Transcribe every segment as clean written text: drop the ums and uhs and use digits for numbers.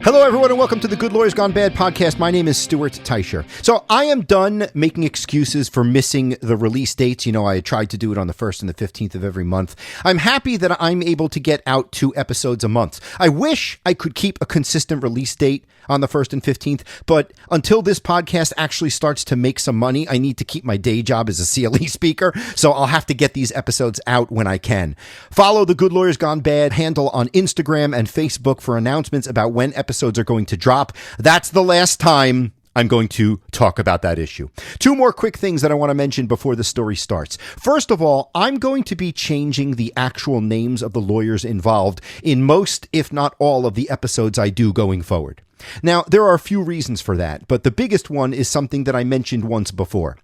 Hello, everyone, and welcome to the Good Lawyers Gone Bad podcast. My name is Stuart Teicher. So I am done making excuses for missing the release dates. You know, I tried to do it on the 1st and the 15th of every month. I'm happy that I'm able to get out 2 episodes a month. I wish I could keep a consistent release date on the 1st and 15th, but until this podcast actually starts to make some money, I need to keep my day job as a CLE speaker, so I'll have to get these episodes out when I can. Follow the Good Lawyers Gone Bad handle on Instagram and Facebook for announcements about when episodes are going to drop. That's the last time I'm going to talk about that issue. 2 more quick things that I want to mention before the story starts. First of all, I'm going to be changing the actual names of the lawyers involved in most, if not all, of the episodes I do going forward. Now, there are a few reasons for that, but the biggest one is something that I mentioned once before.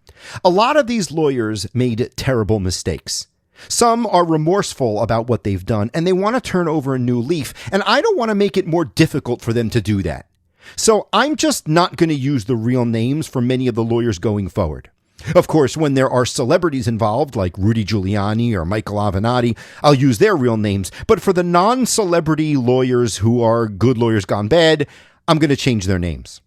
A lot of these lawyers made terrible mistakes. Some are remorseful about what they've done, and they want to turn over a new leaf, and I don't want to make it more difficult for them to do that. So I'm just not going to use the real names for many of the lawyers going forward. Of course, when there are celebrities involved, like Rudy Giuliani or Michael Avenatti, I'll use their real names. But for the non-celebrity lawyers who are Good Lawyers Gone Bad, I'm going to change their names.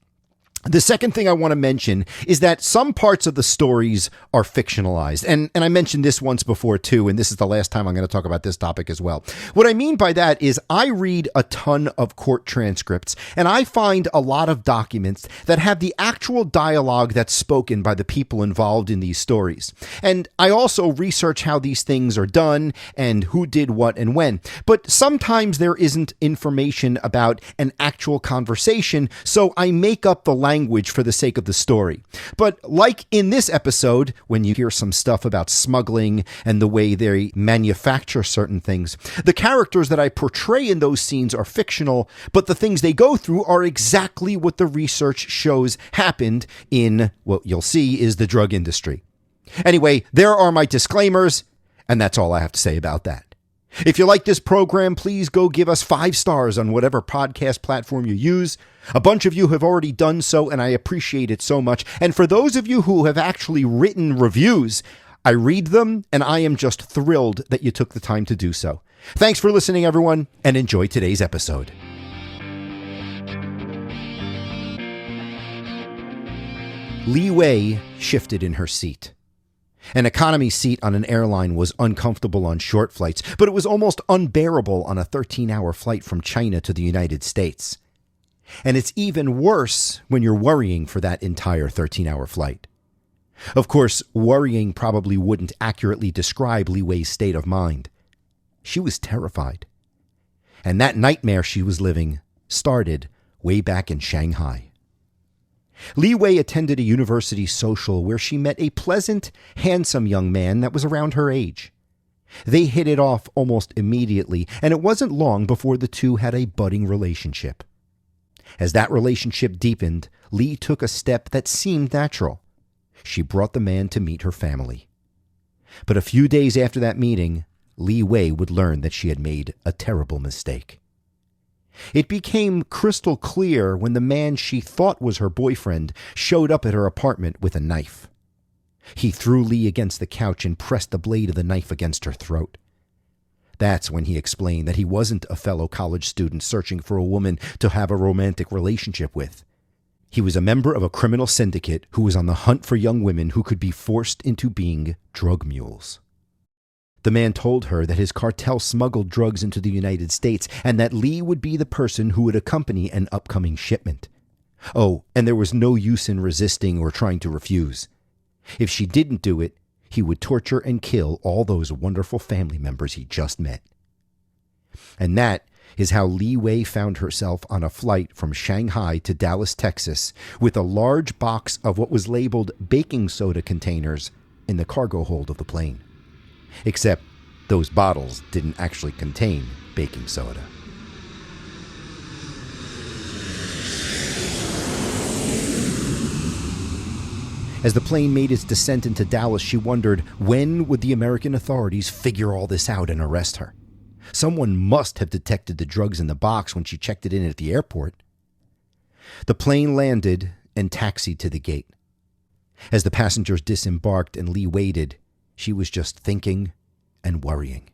The second thing I want to mention is that some parts of the stories are fictionalized. And I mentioned this once before, too, and this is the last time I'm going to talk about this topic as well. What I mean by that is I read a ton of court transcripts, and I find a lot of documents that have the actual dialogue that's spoken by the people involved in these stories. And I also research how these things are done and who did what and when. But sometimes there isn't information about an actual conversation, so I make up the language for the sake of the story. But like in this episode, when you hear some stuff about smuggling and the way they manufacture certain things, the characters that I portray in those scenes are fictional, but the things they go through are exactly what the research shows happened in what you'll see is the drug industry. Anyway, there are my disclaimers, and that's all I have to say about that. If you like this program, please go give us 5 stars on whatever podcast platform you use. A bunch of you have already done so, and I appreciate it so much. And for those of you who have actually written reviews, I read them, and I am just thrilled that you took the time to do so. Thanks for listening, everyone, and enjoy today's episode. Li Wei shifted in her seat. An economy seat on an airline was uncomfortable on short flights, but it was almost unbearable on a 13-hour flight from China to the United States. And it's even worse when you're worrying for that entire 13-hour flight. Of course, worrying probably wouldn't accurately describe Li Wei's state of mind. She was terrified. And that nightmare she was living started way back in Shanghai. Li Wei attended a university social where she met a pleasant, handsome young man that was around her age. They hit it off almost immediately, and it wasn't long before the two had a budding relationship. As that relationship deepened, Li took a step that seemed natural. She brought the man to meet her family. But a few days after that meeting, Li Wei would learn that she had made a terrible mistake. It became crystal clear when the man she thought was her boyfriend showed up at her apartment with a knife. He threw Li against the couch and pressed the blade of the knife against her throat. That's when he explained that he wasn't a fellow college student searching for a woman to have a romantic relationship with. He was a member of a criminal syndicate who was on the hunt for young women who could be forced into being drug mules. The man told her that his cartel smuggled drugs into the United States and that Li would be the person who would accompany an upcoming shipment. Oh, and there was no use in resisting or trying to refuse. If she didn't do it, he would torture and kill all those wonderful family members he just met. And that is how Li Wei found herself on a flight from Shanghai to Dallas, Texas, with a large box of what was labeled baking soda containers in the cargo hold of the plane. Except those bottles didn't actually contain baking soda. As the plane made its descent into Dallas, she wondered when would the American authorities figure all this out and arrest her. Someone must have detected the drugs in the box when she checked it in at the airport. The plane landed and taxied to the gate. As the passengers disembarked and Li waited, she was just thinking and worrying.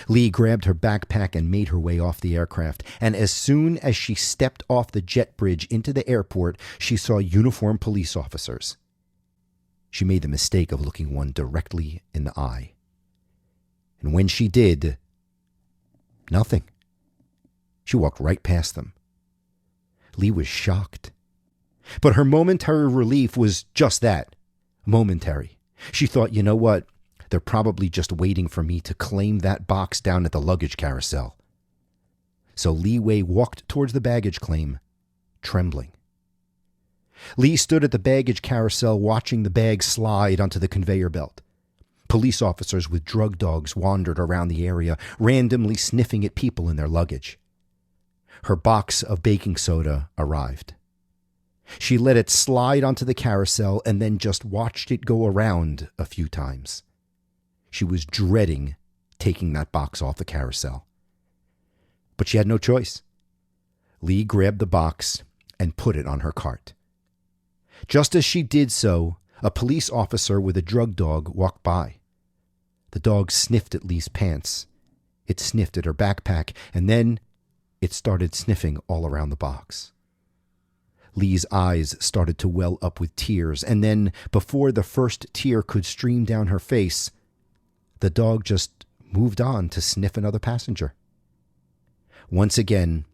Lee grabbed her backpack and made her way off the aircraft, and as soon as she stepped off the jet bridge into the airport, she saw uniformed police officers. She made the mistake of looking one directly in the eye. And when she did, nothing. She walked right past them. Lee was shocked. But her momentary relief was just that, momentary. She thought, you know what? They're probably just waiting for me to claim that box down at the luggage carousel. So Lee Wei walked towards the baggage claim, trembling. Lee stood at the baggage carousel watching the bag slide onto the conveyor belt. Police officers with drug dogs wandered around the area, randomly sniffing at people in their luggage. Her box of baking soda arrived. She let it slide onto the carousel and then just watched it go around a few times. She was dreading taking that box off the carousel. But she had no choice. Lee grabbed the box and put it on her cart. Just as she did so, a police officer with a drug dog walked by. The dog sniffed at Lee's pants. It sniffed at her backpack, and then it started sniffing all around the box. Lee's eyes started to well up with tears, and then, before the first tear could stream down her face, the dog just moved on to sniff another passenger. Once again,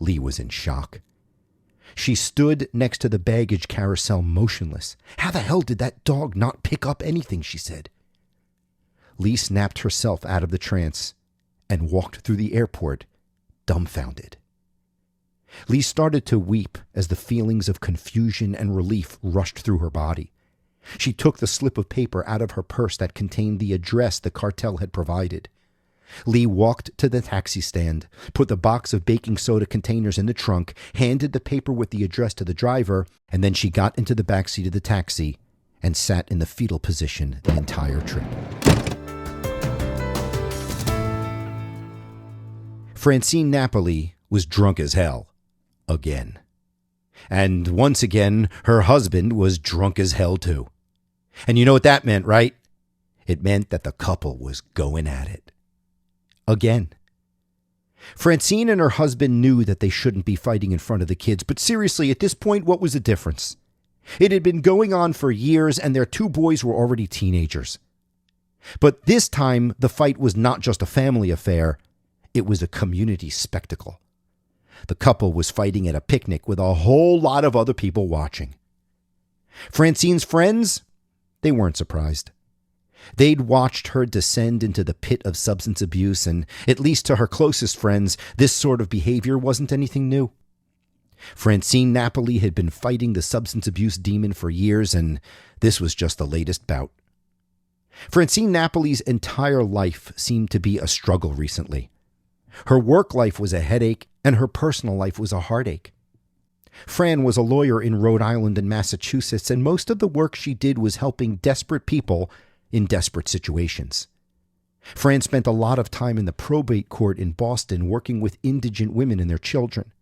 Lee was in shock. She stood next to the baggage carousel motionless. How the hell did that dog not pick up anything, she said. Lee snapped herself out of the trance and walked through the airport, dumbfounded. Lee started to weep as the feelings of confusion and relief rushed through her body. She took the slip of paper out of her purse that contained the address the cartel had provided. Lee walked to the taxi stand, put the box of baking soda containers in the trunk, handed the paper with the address to the driver, and then she got into the backseat of the taxi and sat in the fetal position the entire trip. Francine Napoli was drunk as hell. Again. And once again, her husband was drunk as hell too. And you know what that meant, right? It meant that the couple was going at it. Again. Francine and her husband knew that they shouldn't be fighting in front of the kids, but seriously, at this point, what was the difference? It had been going on for years, and their two boys were already teenagers. But this time, the fight was not just a family affair, it was a community spectacle. The couple was fighting at a picnic with a whole lot of other people watching. Francine's friends, they weren't surprised. They'd watched her descend into the pit of substance abuse, and at least to her closest friends, this sort of behavior wasn't anything new. Francine Napoli had been fighting the substance abuse demon for years, and this was just the latest bout. Francine Napoli's entire life seemed to be a struggle recently. Her work life was a headache, and her personal life was a heartache. Fran was a lawyer in Rhode Island and Massachusetts, and most of the work she did was helping desperate people in desperate situations. Fran spent a lot of time in the probate court in Boston working with indigent women and their children.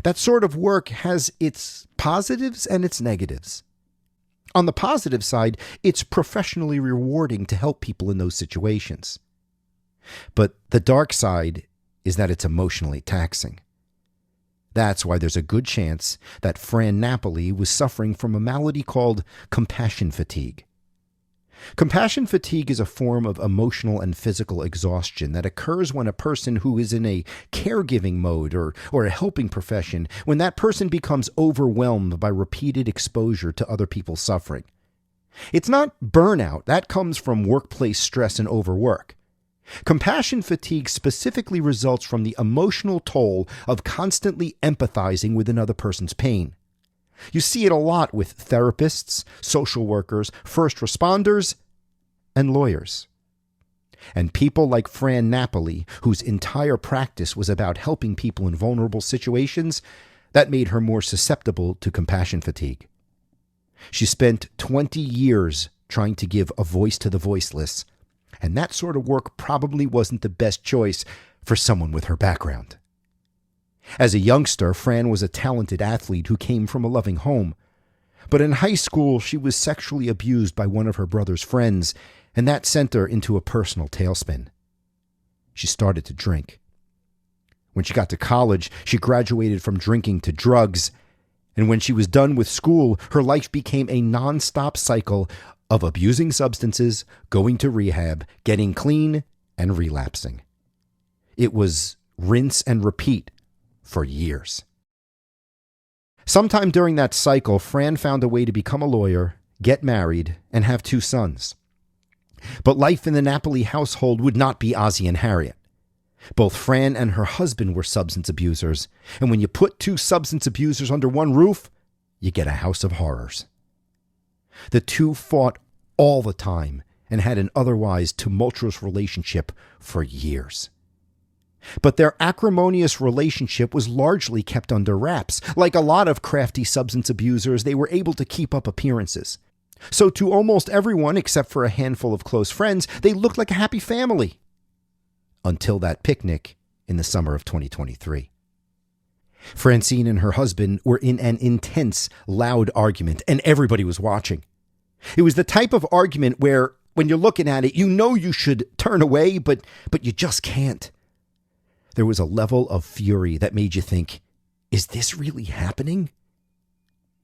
That sort of work has its positives and its negatives. On the positive side, it's professionally rewarding to help people in those situations. But the dark side is that it's emotionally taxing. That's why there's a good chance that Fran Napoli was suffering from a malady called compassion fatigue. Compassion fatigue is a form of emotional and physical exhaustion that occurs when a person who is in a caregiving mode or a helping profession, when that person becomes overwhelmed by repeated exposure to other people's suffering. It's not burnout. That comes from workplace stress and overwork. Compassion fatigue specifically results from the emotional toll of constantly empathizing with another person's pain. You see it a lot with therapists, social workers, first responders, and lawyers. And people like Fran Napoli, whose entire practice was about helping people in vulnerable situations, that made her more susceptible to compassion fatigue. She spent 20 years trying to give a voice to the voiceless, and that sort of work probably wasn't the best choice for someone with her background. As a youngster, Fran was a talented athlete who came from a loving home. But in high school, she was sexually abused by one of her brother's friends, and that sent her into a personal tailspin. she started to drink. When she got to college, she graduated from drinking to drugs. And when she was done with school, her life became a nonstop cycle of abusing substances, going to rehab, getting clean, and relapsing. It was rinse and repeat for years. Sometime during that cycle, Fran found a way to become a lawyer, get married, and have 2 sons. But life in the Napoli household would not be Ozzie and Harriet. Both Fran and her husband were substance abusers, and when you put 2 substance abusers under one roof, you get a house of horrors. The 2 fought all the time and had an otherwise tumultuous relationship for years. But their acrimonious relationship was largely kept under wraps. Like a lot of crafty substance abusers, they were able to keep up appearances. So to almost everyone, except for a handful of close friends, they looked like a happy family. Until that picnic in the summer of 2023. Francine and her husband were in an intense, loud argument, and everybody was watching. It was the type of argument where, when you're looking at it, you know you should turn away, but you just can't. There was a level of fury that made you think, is this really happening?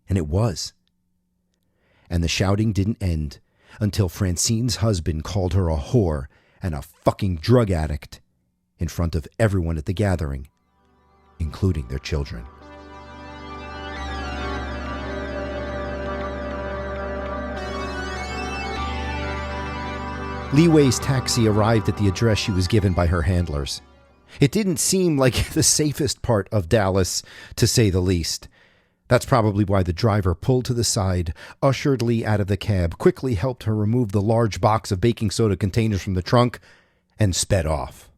And it was. And the shouting didn't end until Francine's husband called her a whore and a fucking drug addict in front of everyone at the gathering, including their children. Lee Wei's taxi arrived at the address she was given by her handlers. It didn't seem like the safest part of Dallas, to say the least. That's probably why the driver pulled to the side, ushered Lee out of the cab, quickly helped her remove the large box of baking soda containers from the trunk, and sped off.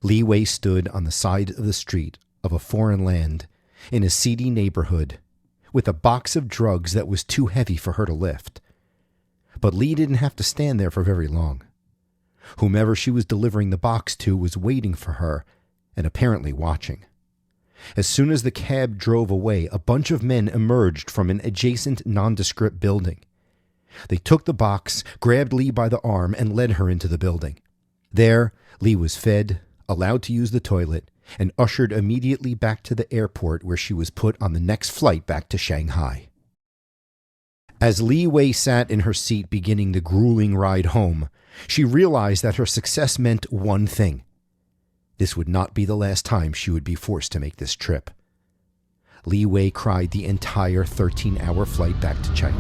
Lee Wei stood on the side of the street of a foreign land in a seedy neighborhood with a box of drugs that was too heavy for her to lift. But Lee didn't have to stand there for very long. Whomever she was delivering the box to was waiting for her and apparently watching. As soon as the cab drove away, a bunch of men emerged from an adjacent nondescript building. They took the box, grabbed Lee by the arm, and led her into the building. There, Lee was fed, allowed to use the toilet, and ushered immediately back to the airport where she was put on the next flight back to Shanghai. As Lee Wei sat in her seat beginning the grueling ride home, she realized that her success meant one thing. This would not be the last time she would be forced to make this trip. Lee Wei cried the entire 13-hour flight back to China.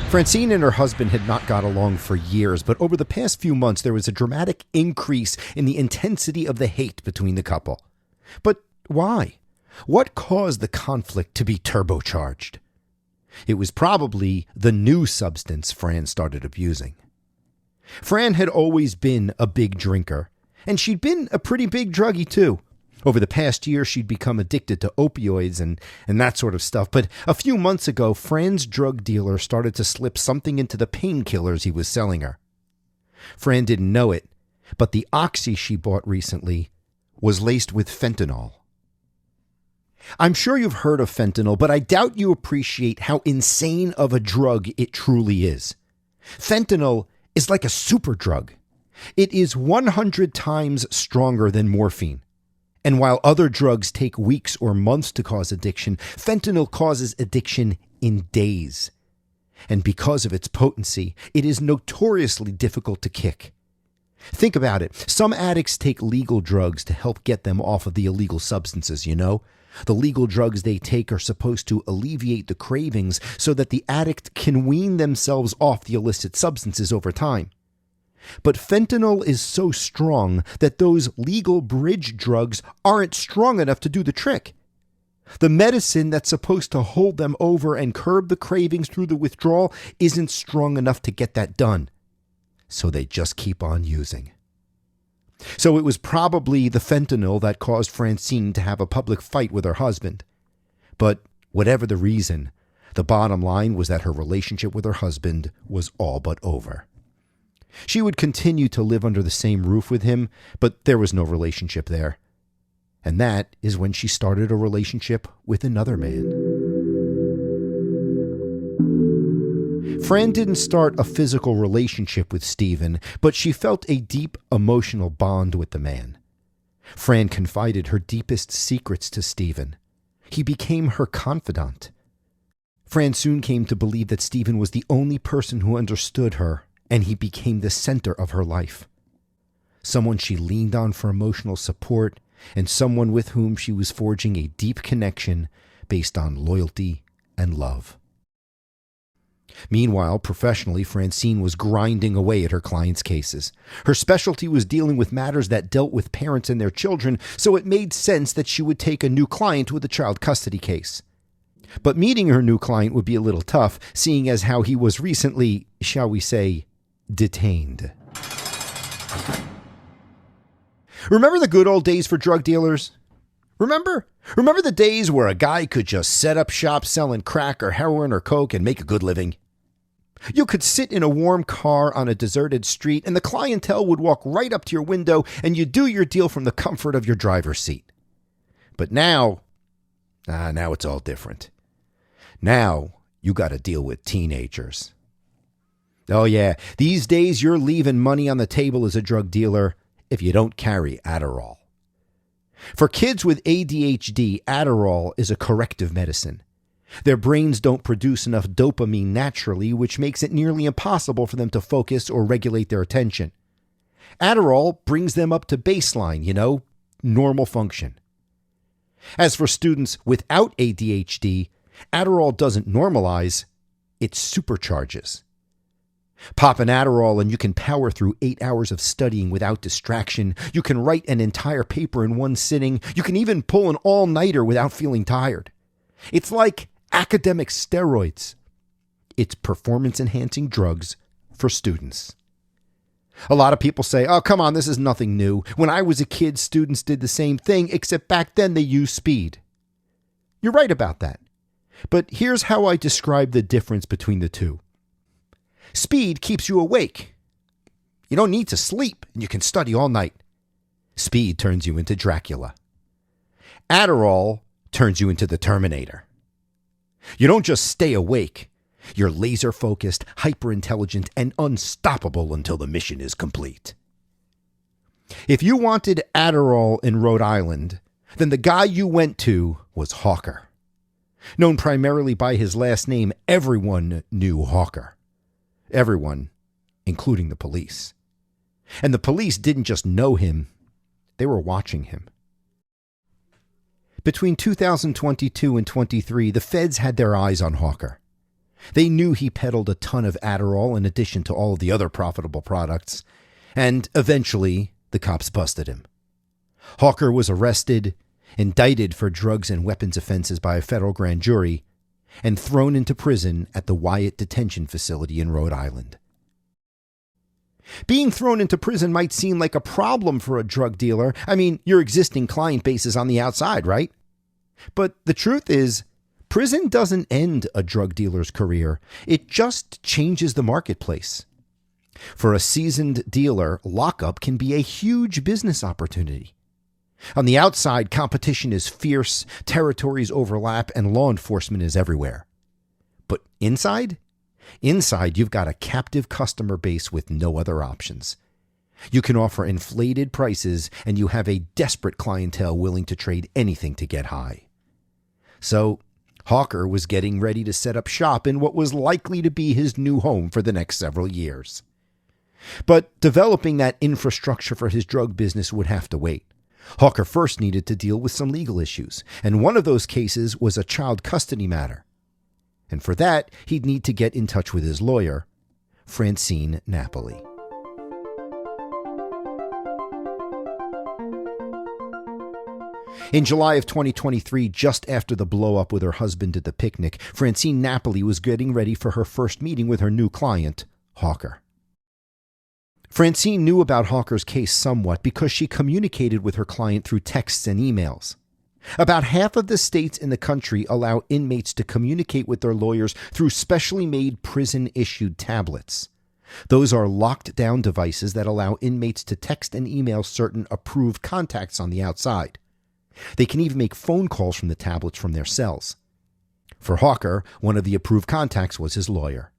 Francine and her husband had not got along for years, but over the past few months there was a dramatic increase in the intensity of the hate between the couple. But why? What caused the conflict to be turbocharged? It was probably the new substance Fran started abusing. Fran had always been a big drinker, and she'd been a pretty big druggie too. Over the past year, she'd become addicted to opioids and that sort of stuff. But a few months ago, Fran's drug dealer started to slip something into the painkillers he was selling her. Fran didn't know it, but the oxy she bought recently was laced with fentanyl. I'm sure you've heard of fentanyl, but I doubt you appreciate how insane of a drug it truly is. Fentanyl is like a super drug. It is 100 times stronger than morphine. And while other drugs take weeks or months to cause addiction, fentanyl causes addiction in days. And because of its potency, it is notoriously difficult to kick. Think about it. Some addicts take legal drugs to help get them off of the illegal substances, you know? The legal drugs they take are supposed to alleviate the cravings so that the addict can wean themselves off the illicit substances over time. But fentanyl is so strong that those legal bridge drugs aren't strong enough to do the trick. The medicine that's supposed to hold them over and curb the cravings through the withdrawal isn't strong enough to get that done. So they just keep on using. So it was probably the fentanyl that caused Francine to have a public fight with her husband. But whatever the reason, the bottom line was that her relationship with her husband was all but over. She would continue to live under the same roof with him, but there was no relationship there. And that is when she started a relationship with another man. Fran didn't start a physical relationship with Stephen, but she felt a deep emotional bond with the man. Fran confided her deepest secrets to Stephen. He became her confidant. Fran soon came to believe that Stephen was the only person who understood her, and he became the center of her life. Someone she leaned on for emotional support, and someone with whom she was forging a deep connection based on loyalty and love. Meanwhile, professionally, Francine was grinding away at her clients' cases. Her specialty was dealing with matters that dealt with parents and their children, so it made sense that she would take a new client with a child custody case. But meeting her new client would be a little tough, seeing as how he was recently, shall we say, detained. Remember the good old days for drug dealers? Remember the days where a guy could just set up shop selling crack or heroin or coke and make a good living? You could sit in a warm car on a deserted street and the clientele would walk right up to your window and you'd do your deal from the comfort of your driver's seat. But now it's all different. Now you got to deal with teenagers. Oh yeah, these days you're leaving money on the table as a drug dealer if you don't carry Adderall. For kids with ADHD, Adderall is a corrective medicine. Their brains don't produce enough dopamine naturally, which makes it nearly impossible for them to focus or regulate their attention. Adderall brings them up to baseline, normal function. As for students without ADHD, Adderall doesn't normalize, it supercharges. Pop an Adderall and you can power through 8 hours of studying without distraction. You can write an entire paper in one sitting. You can even pull an all-nighter without feeling tired. It's like academic steroids. It's performance-enhancing drugs for students. A lot of people say, oh, come on, this is nothing new. When I was a kid, students did the same thing, except back then they used speed. You're right about that. But here's how I describe the difference between the two. Speed keeps you awake. You don't need to sleep, and you can study all night. Speed turns you into Dracula. Adderall turns you into the Terminator. You don't just stay awake. You're laser-focused, hyper-intelligent, and unstoppable until the mission is complete. If you wanted Adderall in Rhode Island, then the guy you went to was Hawker. Known primarily by his last name, everyone knew Hawker. Everyone, including the police. And the police didn't just know him, they were watching him. Between 2022 and 23, the feds had their eyes on Hawker. They knew he peddled a ton of Adderall in addition to all of the other profitable products, and eventually the cops busted him. Hawker was arrested, indicted for drugs and weapons offenses by a federal grand jury, and thrown into prison at the Wyatt Detention Facility in Rhode Island. Being thrown into prison might seem like a problem for a drug dealer. I mean, your existing client base is on the outside, right? But the truth is, prison doesn't end a drug dealer's career. It just changes the marketplace. For a seasoned dealer, lockup can be a huge business opportunity. On the outside, competition is fierce, territories overlap, and law enforcement is everywhere. But inside? Inside, you've got a captive customer base with no other options. You can offer inflated prices, and you have a desperate clientele willing to trade anything to get high. So, Hawker was getting ready to set up shop in what was likely to be his new home for the next several years. But developing that infrastructure for his drug business would have to wait. Hawker first needed to deal with some legal issues, and one of those cases was a child custody matter. And for that, he'd need to get in touch with his lawyer, Francine Napoli. In July of 2023, just after the blow-up with her husband at the picnic, Francine Napoli was getting ready for her first meeting with her new client, Hawker. Francine knew about Hawker's case somewhat because she communicated with her client through texts and emails. About half of the states in the country allow inmates to communicate with their lawyers through specially made prison-issued tablets. Those are locked-down devices that allow inmates to text and email certain approved contacts on the outside. They can even make phone calls from the tablets from their cells. For Hawker, one of the approved contacts was his lawyer.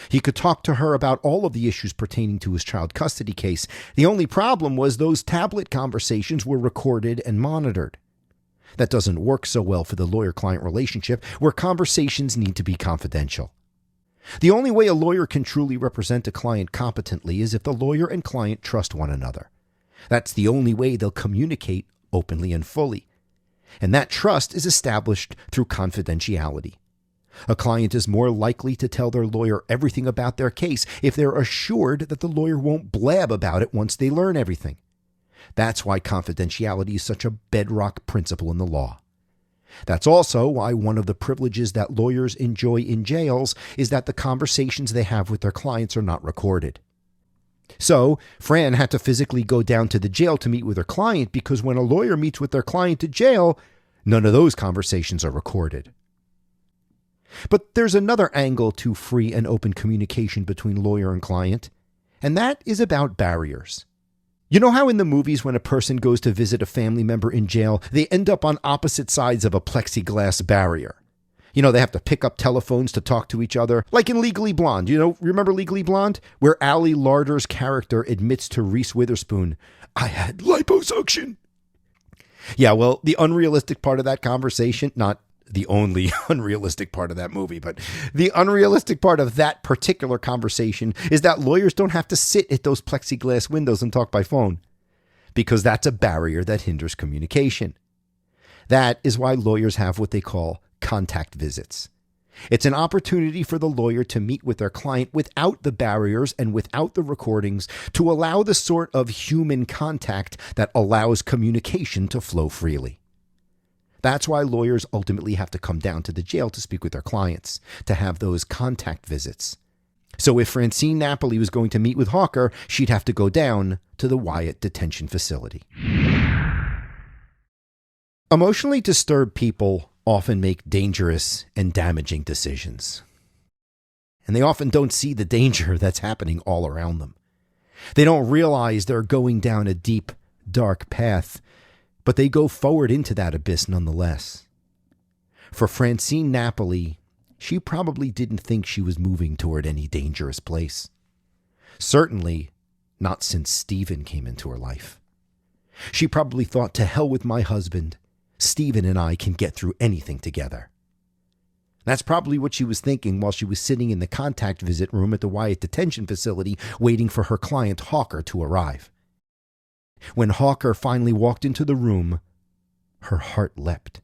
He could talk to her about all of the issues pertaining to his child custody case. The only problem was those tablet conversations were recorded and monitored. That doesn't work so well for the lawyer-client relationship, where conversations need to be confidential. The only way a lawyer can truly represent a client competently is if the lawyer and client trust one another. That's the only way they'll communicate openly and fully. And that trust is established through confidentiality. A client is more likely to tell their lawyer everything about their case if they're assured that the lawyer won't blab about it once they learn everything. That's why confidentiality is such a bedrock principle in the law. That's also why one of the privileges that lawyers enjoy in jails is that the conversations they have with their clients are not recorded. So, Fran had to physically go down to the jail to meet with her client because when a lawyer meets with their client at jail, none of those conversations are recorded. But there's another angle to free and open communication between lawyer and client, and that is about barriers. You know how in the movies when a person goes to visit a family member in jail, they end up on opposite sides of a plexiglass barrier? You know, they have to pick up telephones to talk to each other, like in Legally Blonde. Remember Legally Blonde? Where Ali Larder's character admits to Reese Witherspoon, "I had liposuction." Yeah, well, the unrealistic part of that conversation, not the only unrealistic part of that movie, but the unrealistic part of that particular conversation is that lawyers don't have to sit at those plexiglass windows and talk by phone, because that's a barrier that hinders communication. That is why lawyers have what they call contact visits. It's an opportunity for the lawyer to meet with their client without the barriers and without the recordings, to allow the sort of human contact that allows communication to flow freely. That's why lawyers ultimately have to come down to the jail to speak with their clients, to have those contact visits. So if Francine Napoli was going to meet with Hawker, she'd have to go down to the Wyatt detention facility. Emotionally disturbed people often make dangerous and damaging decisions. And they often don't see the danger that's happening all around them. They don't realize they're going down a deep, dark path, but they go forward into that abyss nonetheless. For Francine Napoli, she probably didn't think she was moving toward any dangerous place. Certainly not since Stephen came into her life. She probably thought, to hell with my husband. Stephen and I can get through anything together. That's probably what she was thinking while she was sitting in the contact visit room at the Wyatt detention facility waiting for her client Hawker to arrive. When Hawker finally walked into the room, her heart leapt.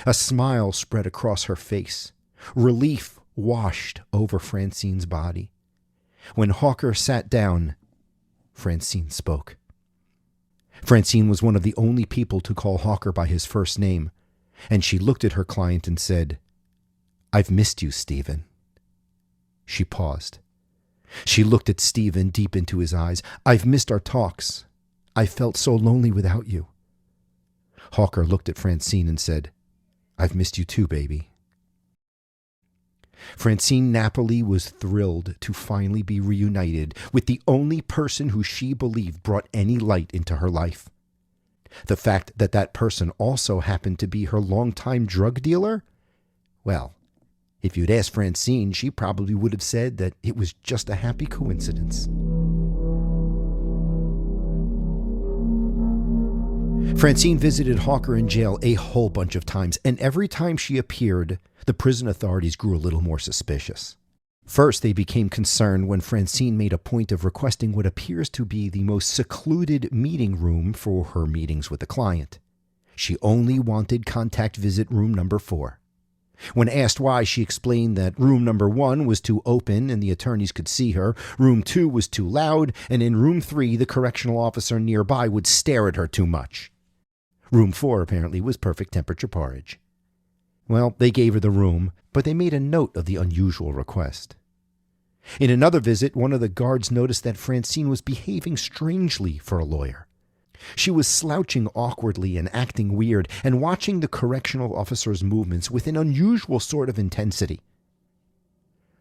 A smile spread across her face. Relief washed over Francine's body. When Hawker sat down, Francine spoke. Francine was one of the only people to call Hawker by his first name, and she looked at her client and said, "I've missed you, Stephen." She paused. She looked at Stephen deep into his eyes. "I've missed our talks. I felt so lonely without you." Hawker looked at Francine and said, "I've missed you too, baby." Francine Napoli was thrilled to finally be reunited with the only person who she believed brought any light into her life. The fact that that person also happened to be her longtime drug dealer? Well, if you'd asked Francine, she probably would have said that it was just a happy coincidence. Francine visited Hawker in jail a whole bunch of times, and every time she appeared, the prison authorities grew a little more suspicious. First, they became concerned when Francine made a point of requesting what appears to be the most secluded meeting room for her meetings with the client. She only wanted contact visit room number 4. When asked why, she explained that room number 1 was too open and the attorneys could see her, room 2 was too loud, and in room 3 the correctional officer nearby would stare at her too much. Room 4 apparently was perfect temperature porridge. Well, they gave her the room, but they made a note of the unusual request. In another visit, one of the guards noticed that Francine was behaving strangely for a lawyer. She was slouching awkwardly and acting weird, and watching the correctional officer's movements with an unusual sort of intensity.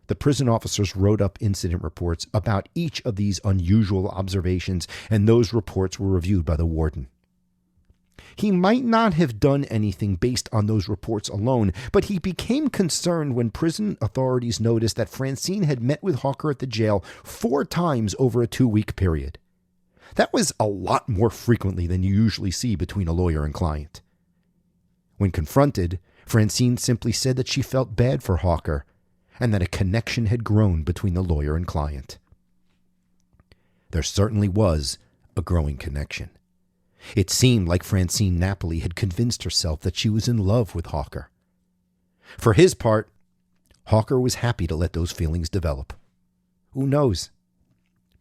The prison officers wrote up incident reports about each of these unusual observations, and those reports were reviewed by the warden. He might not have done anything based on those reports alone, but he became concerned when prison authorities noticed that Francine had met with Hawker at the jail 4 times over a 2-week period. That was a lot more frequently than you usually see between a lawyer and client. When confronted, Francine simply said that she felt bad for Hawker and that a connection had grown between the lawyer and client. There certainly was a growing connection. It seemed like Francine Napoli had convinced herself that she was in love with Hawker. For his part, Hawker was happy to let those feelings develop. Who knows?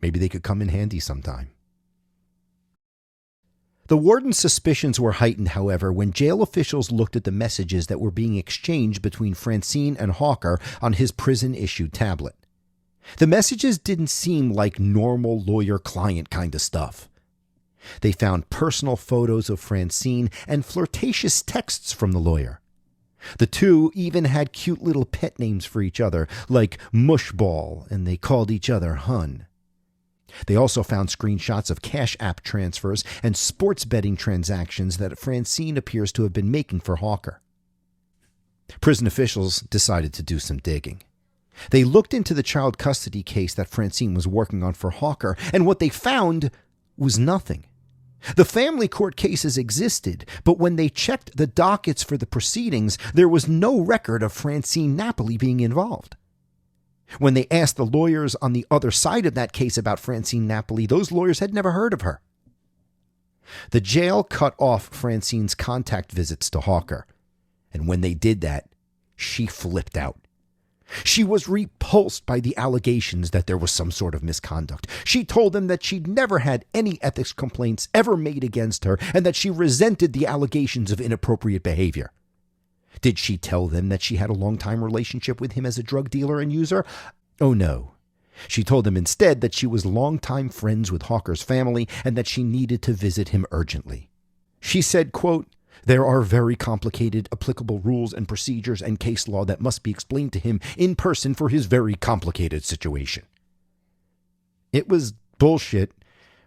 Maybe they could come in handy sometime. The warden's suspicions were heightened, however, when jail officials looked at the messages that were being exchanged between Francine and Hawker on his prison-issued tablet. The messages didn't seem like normal lawyer-client kind of stuff. They found personal photos of Francine and flirtatious texts from the lawyer. The two even had cute little pet names for each other, like Mushball, and they called each other Hun. They also found screenshots of Cash App transfers and sports betting transactions that Francine appears to have been making for Hawker. Prison officials decided to do some digging. They looked into the child custody case that Francine was working on for Hawker, and what they found was nothing. The family court cases existed, but when they checked the dockets for the proceedings, there was no record of Francine Napoli being involved. When they asked the lawyers on the other side of that case about Francine Napoli, those lawyers had never heard of her. The jail cut off Francine's contact visits to Hawker, and when they did that, she flipped out. She was repulsed by the allegations that there was some sort of misconduct. She told them that she'd never had any ethics complaints ever made against her and that she resented the allegations of inappropriate behavior. Did she tell them that she had a long-time relationship with him as a drug dealer and user? Oh, no. She told them instead that she was longtime friends with Hawker's family and that she needed to visit him urgently. She said, quote, "There are very complicated applicable rules and procedures and case law that must be explained to him in person for his very complicated situation." It was bullshit,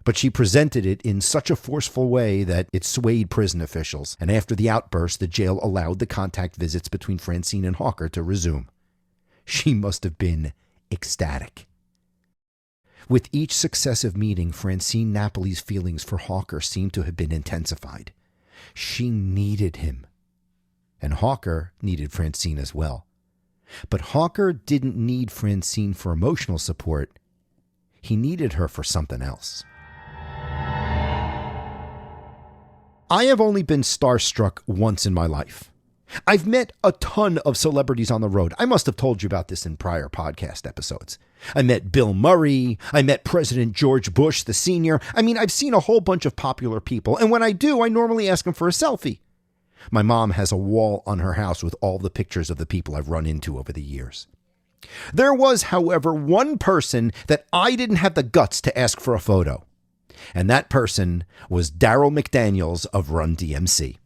but she presented it in such a forceful way that it swayed prison officials, and after the outburst, the jail allowed the contact visits between Francine and Hawker to resume. She must have been ecstatic. With each successive meeting, Francine Napoli's feelings for Hawker seemed to have been intensified. She needed him, and Hawker needed Francine as well. But Hawker didn't need Francine for emotional support. He needed her for something else. I have only been starstruck once in my life. I've met a ton of celebrities on the road. I must have told you about this in prior podcast episodes. I met Bill Murray. I met President George Bush, the senior. I mean, I've seen a whole bunch of popular people, and when I do, I normally ask them for a selfie. My mom has a wall on her house with all the pictures of the people I've run into over the years. There was, however, one person that I didn't have the guts to ask for a photo, and that person was Darryl McDaniels of Run DMC.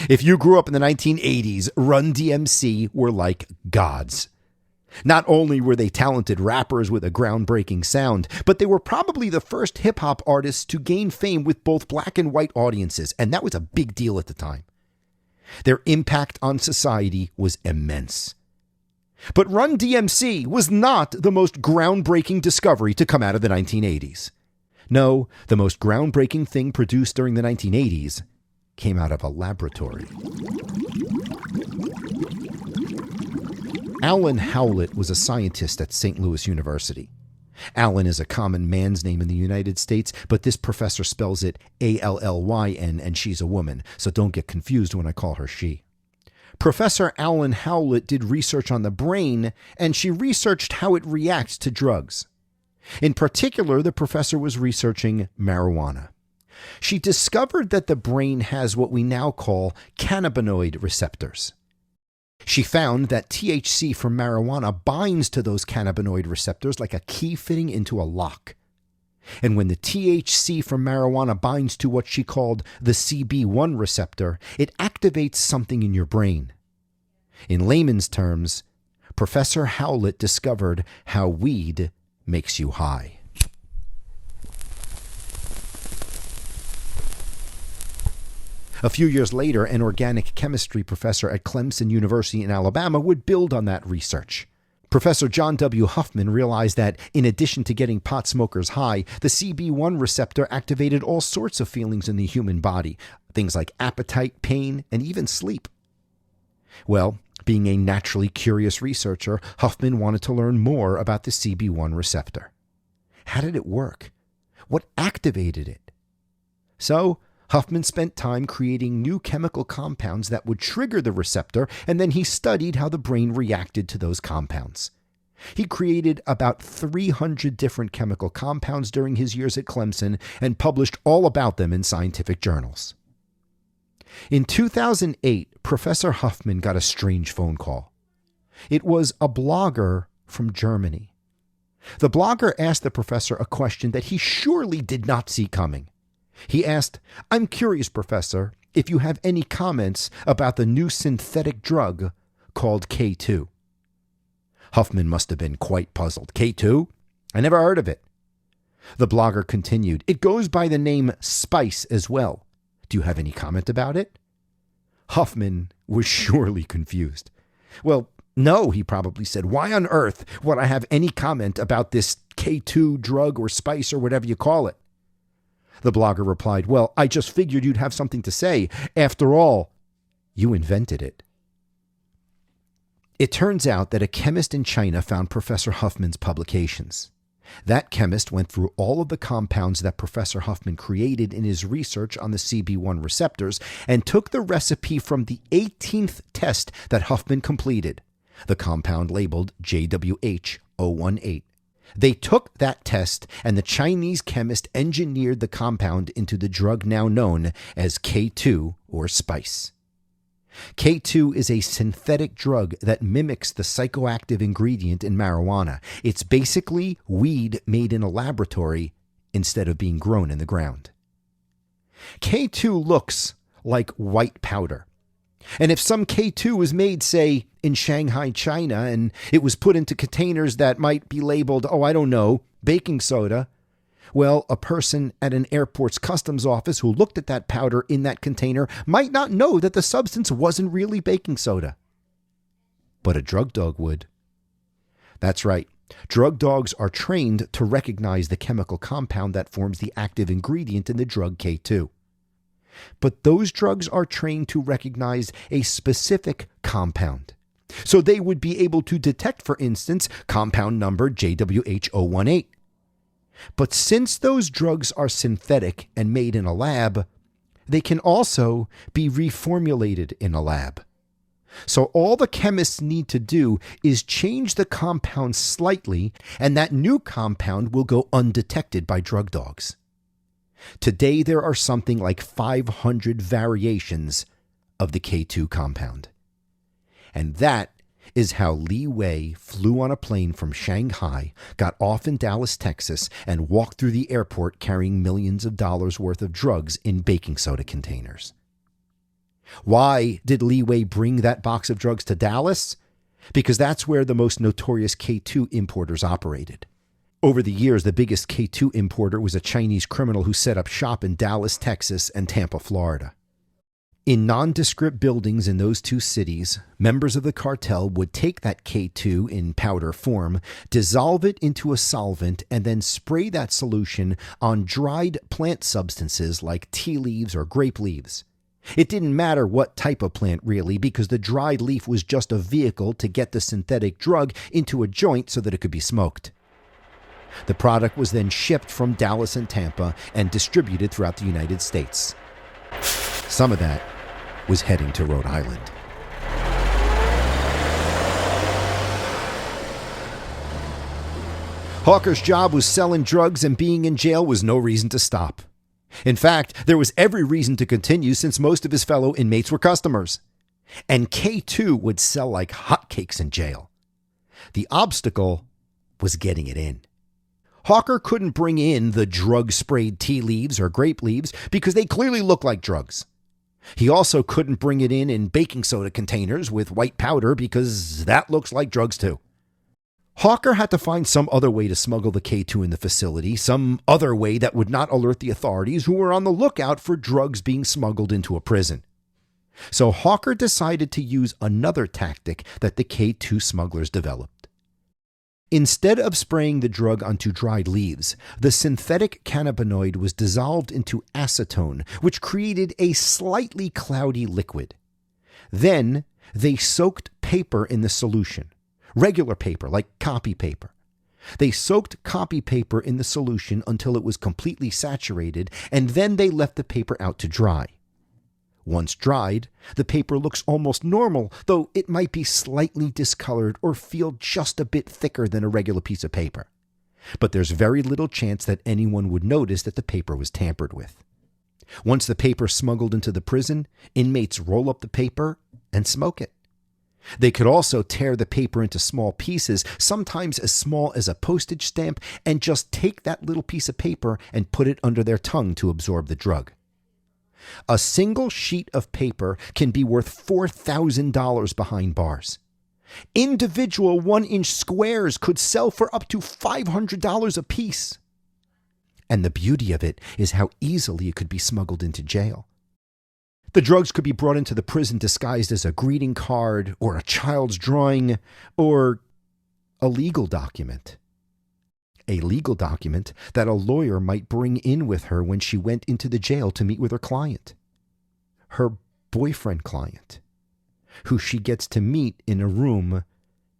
If you grew up in the 1980s, Run DMC were like gods. Not only were they talented rappers with a groundbreaking sound, but they were probably the first hip-hop artists to gain fame with both black and white audiences, and that was a big deal at the time. Their impact on society was immense. But Run DMC was not the most groundbreaking discovery to come out of the 1980s. No, the most groundbreaking thing produced during the 1980s came out of a laboratory. Alan Howlett was a scientist at St. Louis University. Alan is a common man's name in the United States, but this professor spells it Allyn, and she's a woman, so don't get confused when I call her she. Professor Alan Howlett did research on the brain, and she researched how it reacts to drugs. In particular, the professor was researching marijuana. She discovered that the brain has what we now call cannabinoid receptors. She found that THC from marijuana binds to those cannabinoid receptors like a key fitting into a lock. And when the THC from marijuana binds to what she called the CB1 receptor, it activates something in your brain. In layman's terms, Professor Howlett discovered how weed makes you high. A few years later, an organic chemistry professor at Clemson University in Alabama would build on that research. Professor John W. Huffman realized that, in addition to getting pot smokers high, the CB1 receptor activated all sorts of feelings in the human body, things like appetite, pain, and even sleep. Well, being a naturally curious researcher, Huffman wanted to learn more about the CB1 receptor. How did it work? What activated it? So, Huffman spent time creating new chemical compounds that would trigger the receptor, and then he studied how the brain reacted to those compounds. He created about 300 different chemical compounds during his years at Clemson and published all about them in scientific journals. In 2008, Professor Huffman got a strange phone call. It was a blogger from Germany. The blogger asked the professor a question that he surely did not see coming. He asked, "I'm curious, Professor, if you have any comments about the new synthetic drug called K2. Huffman must have been quite puzzled. K2? I never heard of it. The blogger continued, "It goes by the name Spice as well. Do you have any comment about it?" Huffman was surely confused. "Well, no," he probably said. "Why on earth would I have any comment about this K2 drug or spice or whatever you call it?" The blogger replied, "Well, I just figured you'd have something to say. After all, you invented it." It turns out that a chemist in China found Professor Huffman's publications. That chemist went through all of the compounds that Professor Huffman created in his research on the CB1 receptors and took the recipe from the 18th test that Huffman completed, the compound labeled JWH-018. They took that test, and the Chinese chemist engineered the compound into the drug now known as K2 or Spice. K2 is a synthetic drug that mimics the psychoactive ingredient in marijuana. It's basically weed made in a laboratory instead of being grown in the ground. K2 looks like white powder. And if some K2 was made, say, in Shanghai, China, and it was put into containers that might be labeled, baking soda, well, a person at an airport's customs office who looked at that powder in that container might not know that the substance wasn't really baking soda. But a drug dog would. That's right. Drug dogs are trained to recognize the chemical compound that forms the active ingredient in the drug K2. But those drugs are trained to recognize a specific compound. So they would be able to detect, for instance, compound number JWH-018. But since those drugs are synthetic and made in a lab, they can also be reformulated in a lab. So all the chemists need to do is change the compound slightly, and that new compound will go undetected by drug dogs. Today, there are something like 500 variations of the K2 compound. And that is how Li Wei flew on a plane from Shanghai, got off in Dallas, Texas, and walked through the airport carrying millions of dollars worth of drugs in baking soda containers. Why did Li Wei bring that box of drugs to Dallas? Because that's where the most notorious K2 importers operated. Over the years, the biggest K2 importer was a Chinese criminal who set up shop in Dallas, Texas, and Tampa, Florida. In nondescript buildings in those two cities, members of the cartel would take that K2 in powder form, dissolve it into a solvent, and then spray that solution on dried plant substances like tea leaves or grape leaves. It didn't matter what type of plant, really, because the dried leaf was just a vehicle to get the synthetic drug into a joint so that it could be smoked. The product was then shipped from Dallas and Tampa and distributed throughout the United States. Some of that was heading to Rhode Island. Hawker's job was selling drugs, and being in jail was no reason to stop. In fact, there was every reason to continue since most of his fellow inmates were customers. And K2 would sell like hotcakes in jail. The obstacle was getting it in. Hawker couldn't bring in the drug-sprayed tea leaves or grape leaves because they clearly look like drugs. He also couldn't bring it in baking soda containers with white powder because that looks like drugs too. Hawker had to find some other way to smuggle the K2 in the facility, some other way that would not alert the authorities who were on the lookout for drugs being smuggled into a prison. So Hawker decided to use another tactic that the K2 smugglers developed. Instead of spraying the drug onto dried leaves, the synthetic cannabinoid was dissolved into acetone, which created a slightly cloudy liquid. Then they soaked paper in the solution. Regular paper, like copy paper. They soaked copy paper in the solution until it was completely saturated, and then they left the paper out to dry. Once dried, the paper looks almost normal, though it might be slightly discolored or feel just a bit thicker than a regular piece of paper. But there's very little chance that anyone would notice that the paper was tampered with. Once the paper is smuggled into the prison, inmates roll up the paper and smoke it. They could also tear the paper into small pieces, sometimes as small as a postage stamp, and just take that little piece of paper and put it under their tongue to absorb the drug. A single sheet of paper can be worth $4,000 behind bars. Individual 1-inch squares could sell for up to $500 a piece. And the beauty of it is how easily it could be smuggled into jail. The drugs could be brought into the prison disguised as a greeting card or a child's drawing or a legal document. A legal document that a lawyer might bring in with her when she went into the jail to meet with her client. Her boyfriend client, who she gets to meet in a room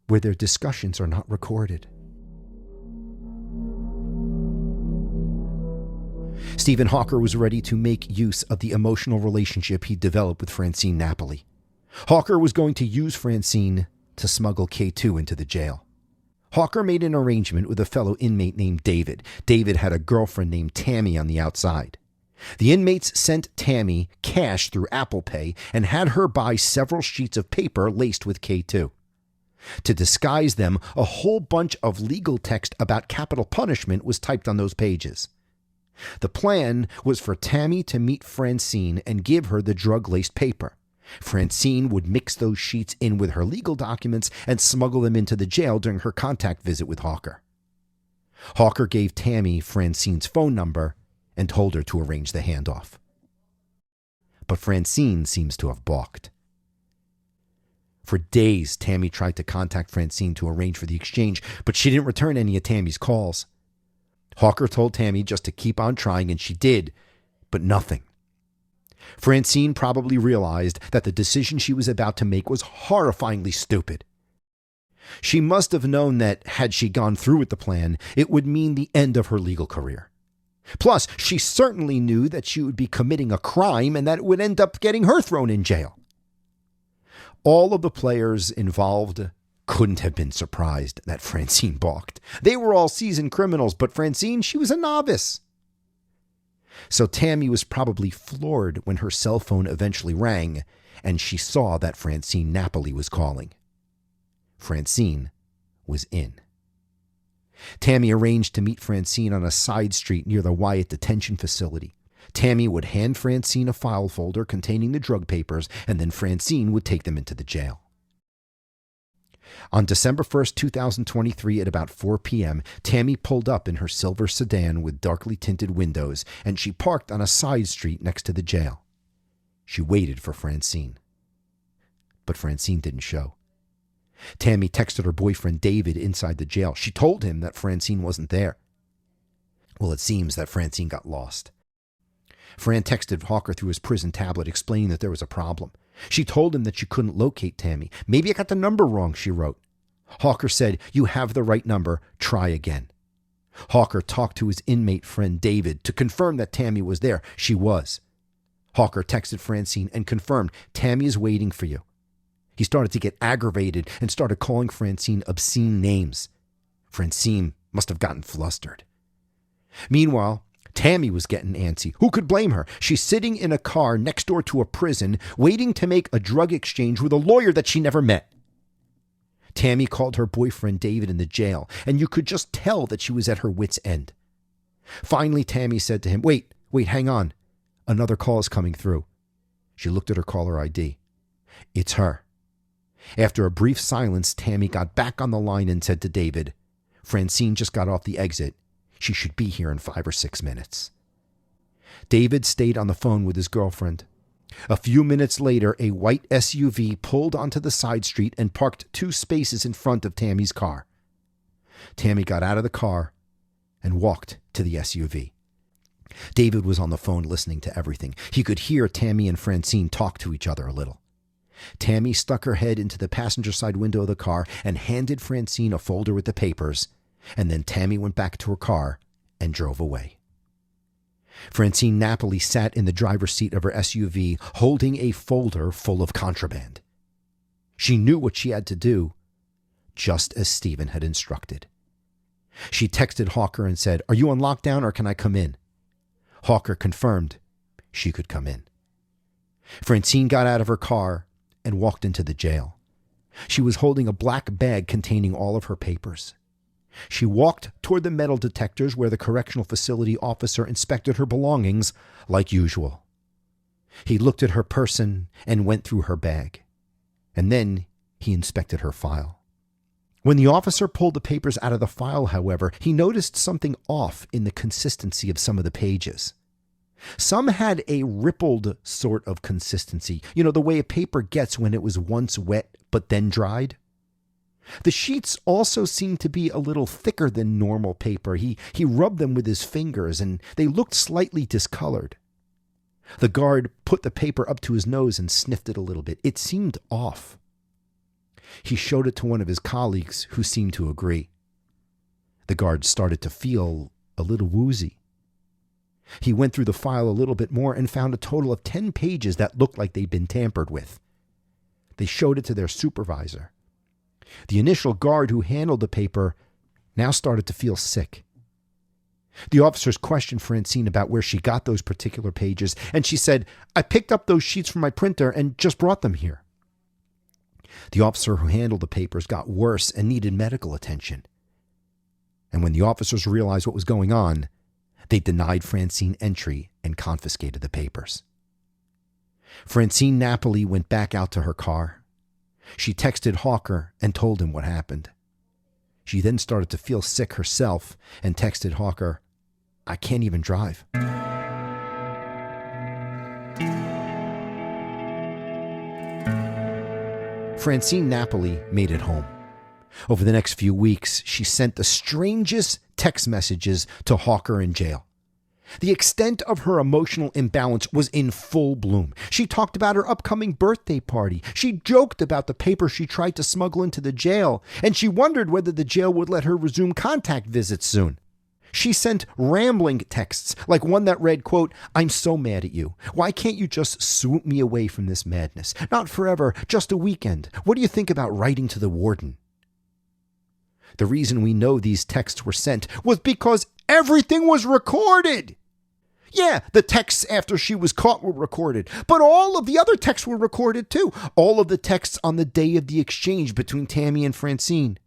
where their discussions are not recorded. Stephen Hawker was ready to make use of the emotional relationship he developed with Francine Napoli. Hawker was going to use Francine to smuggle K2 into the jail. Hawker made an arrangement with a fellow inmate named David. David had a girlfriend named Tammy on the outside. The inmates sent Tammy cash through Apple Pay and had her buy several sheets of paper laced with K2. To disguise them, a whole bunch of legal text about capital punishment was typed on those pages. The plan was for Tammy to meet Francine and give her the drug-laced paper. Francine would mix those sheets in with her legal documents and smuggle them into the jail during her contact visit with Hawker. Hawker gave Tammy Francine's phone number and told her to arrange the handoff. But Francine seems to have balked. For days, Tammy tried to contact Francine to arrange for the exchange, but she didn't return any of Tammy's calls. Hawker told Tammy just to keep on trying, and she did, but nothing. Francine probably realized that the decision she was about to make was horrifyingly stupid. She must have known that, had she gone through with the plan, it would mean the end of her legal career. Plus, she certainly knew that she would be committing a crime and that it would end up getting her thrown in jail. All of the players involved couldn't have been surprised that Francine balked. They were all seasoned criminals, but Francine, she was a novice. So Tammy was probably floored when her cell phone eventually rang and she saw that Francine Napoli was calling. Francine was in. Tammy arranged to meet Francine on a side street near the Wyatt detention facility. Tammy would hand Francine a file folder containing the drug papers, and then Francine would take them into the jail. On December 1st, 2023, at about 4 p.m., Tammy pulled up in her silver sedan with darkly tinted windows, and she parked on a side street next to the jail. She waited for Francine. But Francine didn't show. Tammy texted her boyfriend David inside the jail. She told him that Francine wasn't there. Well, it seems that Francine got lost. Fran texted Hawker through his prison tablet explaining that there was a problem. She told him that she couldn't locate Tammy. "Maybe I got the number wrong," she wrote. Hawker said, "You have the right number. Try again." Hawker talked to his inmate friend David to confirm that Tammy was there. She was. Hawker texted Francine and confirmed, "Tammy is waiting for you." He started to get aggravated and started calling Francine obscene names. Francine must have gotten flustered. Meanwhile, Tammy was getting antsy. Who could blame her? She's sitting in a car next door to a prison, waiting to make a drug exchange with a lawyer that she never met. Tammy called her boyfriend David in the jail, and you could just tell that she was at her wit's end. Finally, Tammy said to him, Wait, hang on. Another call is coming through." She looked at her caller ID. "It's her." After a brief silence, Tammy got back on the line and said to David, "Francine just got off the exit. She should be here in 5 or 6 minutes." David stayed on the phone with his girlfriend. A few minutes later, a white SUV pulled onto the side street and parked 2 spaces in front of Tammy's car. Tammy got out of the car and walked to the SUV. David was on the phone listening to everything. He could hear Tammy and Francine talk to each other a little. Tammy stuck her head into the passenger side window of the car and handed Francine a folder with the papers, and then Tammy went back to her car and drove away. Francine Napoli sat in the driver's seat of her SUV, holding a folder full of contraband. She knew what she had to do, just as Stephen had instructed. She texted Hawker and said, "Are you on lockdown or can I come in?" Hawker confirmed she could come in. Francine got out of her car and walked into the jail. She was holding a black bag containing all of her papers. She walked toward the metal detectors where the correctional facility officer inspected her belongings like usual. He looked at her person and went through her bag. And then he inspected her file. When the officer pulled the papers out of the file, however, he noticed something off in the consistency of some of the pages. Some had a rippled sort of consistency, the way a paper gets when it was once wet but then dried. The sheets also seemed to be a little thicker than normal paper. He rubbed them with his fingers, and they looked slightly discolored. The guard put the paper up to his nose and sniffed it a little bit. It seemed off. He showed it to one of his colleagues, who seemed to agree. The guard started to feel a little woozy. He went through the file a little bit more and found a total of 10 pages that looked like they'd been tampered with. They showed it to their supervisor. The initial guard who handled the paper now started to feel sick. The officers questioned Francine about where she got those particular pages, and she said, "I picked up those sheets from my printer and just brought them here." The officer who handled the papers got worse and needed medical attention. And when the officers realized what was going on, they denied Francine entry and confiscated the papers. Francine Napoli went back out to her car. She texted Hawker and told him what happened. She then started to feel sick herself and texted Hawker, "I can't even drive." Francine Napoli made it home. Over the next few weeks, she sent the strangest text messages to Hawker in jail. The extent of her emotional imbalance was in full bloom. She talked about her upcoming birthday party. She joked about the paper she tried to smuggle into the jail, and she wondered whether the jail would let her resume contact visits soon. She sent rambling texts, like one that read, quote, "I'm so mad at you. Why can't you just swoop me away from this madness? Not forever, just a weekend. What do you think about writing to the warden?" The reason we know these texts were sent was because everything was recorded. Yeah, the texts after she was caught were recorded, but all of the other texts were recorded too. All of the texts on the day of the exchange between Tammy and Francine.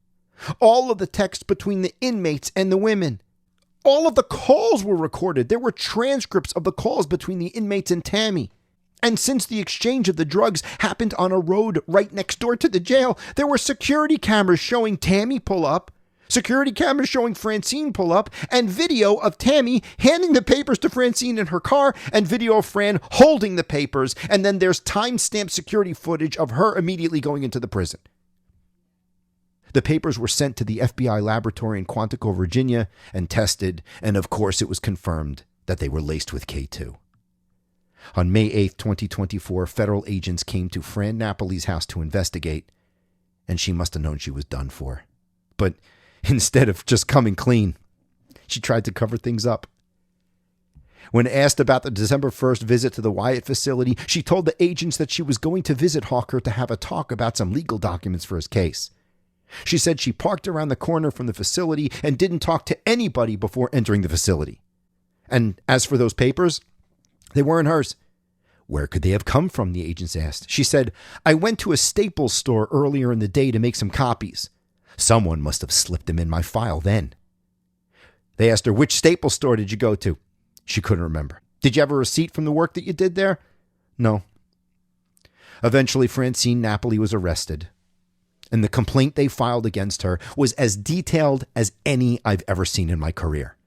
All of the texts between the inmates and the women. All of the calls were recorded. There were transcripts of the calls between the inmates and Tammy. And since the exchange of the drugs happened on a road right next door to the jail, there were security cameras showing Tammy pull up, security cameras showing Francine pull up, and video of Tammy handing the papers to Francine in her car, and video of Fran holding the papers, and then there's time-stamped security footage of her immediately going into the prison. The papers were sent to the FBI laboratory in Quantico, Virginia, and tested, and of course it was confirmed that they were laced with K2. On May 8th, 2024, federal agents came to Fran Napoli's house to investigate, and she must have known she was done for. But instead of just coming clean, she tried to cover things up. When asked about the December 1st visit to the Wyatt facility, she told the agents that she was going to visit Hawker to have a talk about some legal documents for his case. She said she parked around the corner from the facility and didn't talk to anybody before entering the facility. And as for those papers, they weren't hers. Where could they have come from, the agents asked. She said, "I went to a Staples store earlier in the day to make some copies. Someone must have slipped them in my file then." They asked her, "Which Staples store did you go to?" She couldn't remember. "Did you have a receipt from the work that you did there?" No. Eventually, Francine Napoli was arrested. And the complaint they filed against her was as detailed as any I've ever seen in my career.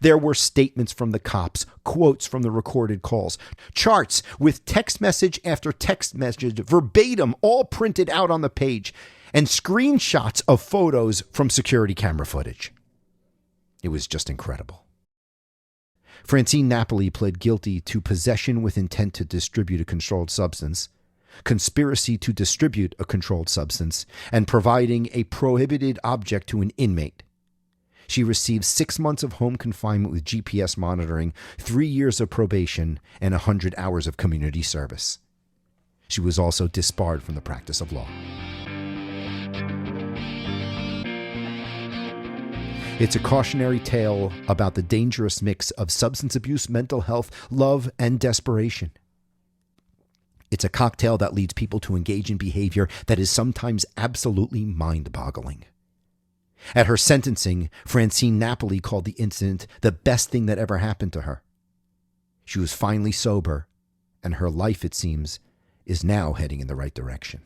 There were statements from the cops, quotes from the recorded calls, charts with text message after text message, verbatim, all printed out on the page, and screenshots of photos from security camera footage. It was just incredible. Francine Napoli pled guilty to possession with intent to distribute a controlled substance, conspiracy to distribute a controlled substance, and providing a prohibited object to an inmate. She received 6 months of home confinement with GPS monitoring, 3 years of probation, and 100 hours of community service. She was also disbarred from the practice of law. It's a cautionary tale about the dangerous mix of substance abuse, mental health, love, and desperation. It's a cocktail that leads people to engage in behavior that is sometimes absolutely mind-boggling. At her sentencing, Francine Napoli called the incident the best thing that ever happened to her. She was finally sober, and her life, it seems, is now heading in the right direction.